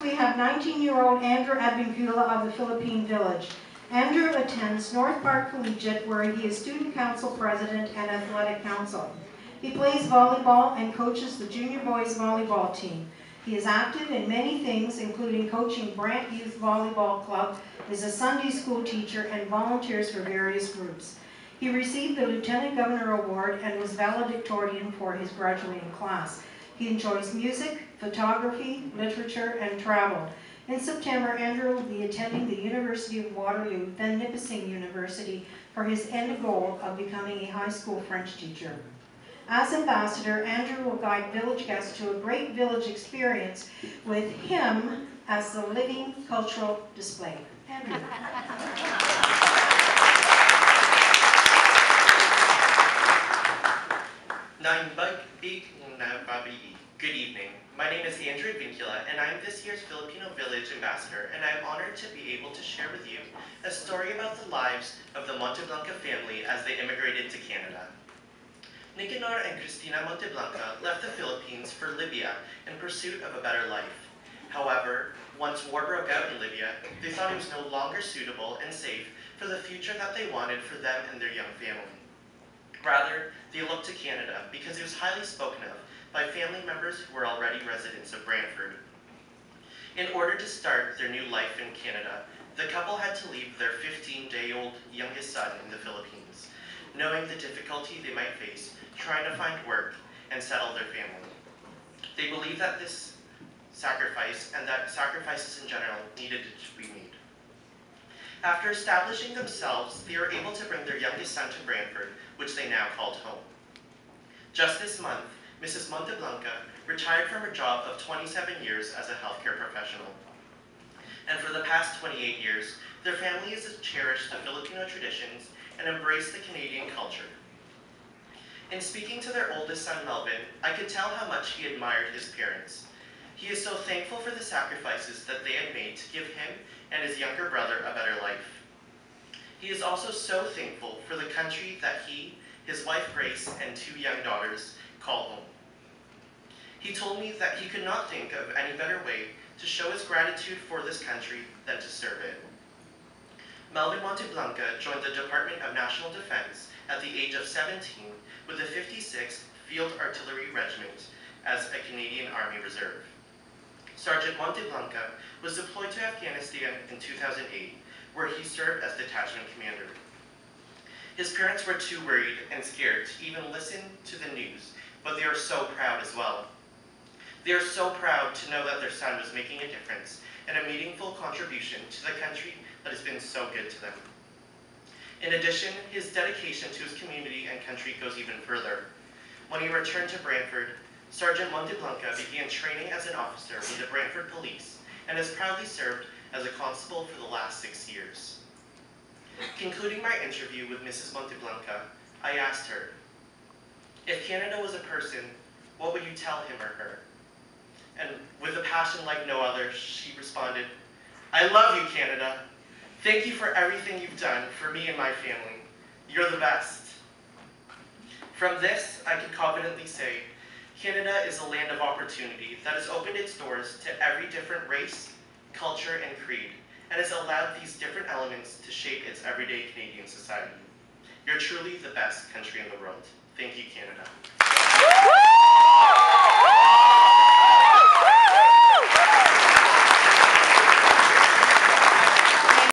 We have 19-year-old Andrew Advincula of the Philippine Village. Andrew attends North Park Collegiate, where he is student council president and athletic council. He plays volleyball and coaches the junior boys volleyball team. He is active in many things, including coaching Brant Youth Volleyball Club, is a Sunday school teacher, and volunteers for various groups. He received the Lieutenant Governor Award and was valedictorian for his graduating class. He enjoys music, photography, literature, and travel. In September, Andrew will be attending the University of Waterloo, then Nipissing University, for his end goal of becoming a high school French teacher. As ambassador, Andrew will guide village guests to a great village experience with him as the living cultural display. Andrew. Good evening. My name is Andrew Advincula, and I am this year's Filipino Village Ambassador, and I am honored to be able to share with you a story about the lives of the Monteblanca family as they immigrated to Canada. Nicanor and Cristina Monteblanca left the Philippines for Libya in pursuit of a better life. However, once war broke out in Libya, they thought it was no longer suitable and safe for the future that they wanted for them and their young family. Rather, they looked to Canada because it was highly spoken of by family members who were already residents of Brantford. In order to start their new life in Canada, the couple had to leave their 15-day-old youngest son in the Philippines, knowing the difficulty they might face trying to find work and settle their family. They believed that this sacrifice, and that sacrifices in general, needed to be made. After establishing themselves, they were able to bring their youngest son to Brantford, which they now called home. Just this month, Mrs. Monteblanca retired from her job of 27 years as a healthcare professional. And for the past 28 years, their family has cherished the Filipino traditions and embraced the Canadian culture. In speaking to their oldest son, Melvin, I could tell how much he admired his parents. He is so thankful for the sacrifices that they had made to give him and his younger brother a better life. He is also so thankful for the country that he, his wife Grace, and two young daughters call home. He told me that he could not think of any better way to show his gratitude for this country than to serve it. Melvin Monteblanca joined the Department of National Defense at the age of 17 with the 56th Field Artillery Regiment as a Canadian Army Reserve. Sergeant Monteblanca was deployed to Afghanistan in 2008, where he served as detachment commander. His parents were too worried and scared to even listen to the news, but they are so proud as well. They are so proud to know that their son was making a difference and a meaningful contribution to the country that has been so good to them. In addition, his dedication to his community and country goes even further. When he returned to Brantford, Sergeant Monteblanca began training as an officer with the Brantford Police and has proudly served as a constable for the last 6 years. Concluding my interview with Mrs. Monteblanca, I asked her, if Canada was a person, what would you tell him or her? And with a passion like no other, she responded, I love you, Canada. Thank you for everything you've done for me and my family. You're the best. From this, I can confidently say, Canada is a land of opportunity that has opened its doors to every different race, culture, and creed, and has allowed these different elements to shape its everyday Canadian society. You're truly the best country in the world. Thank you, Canada.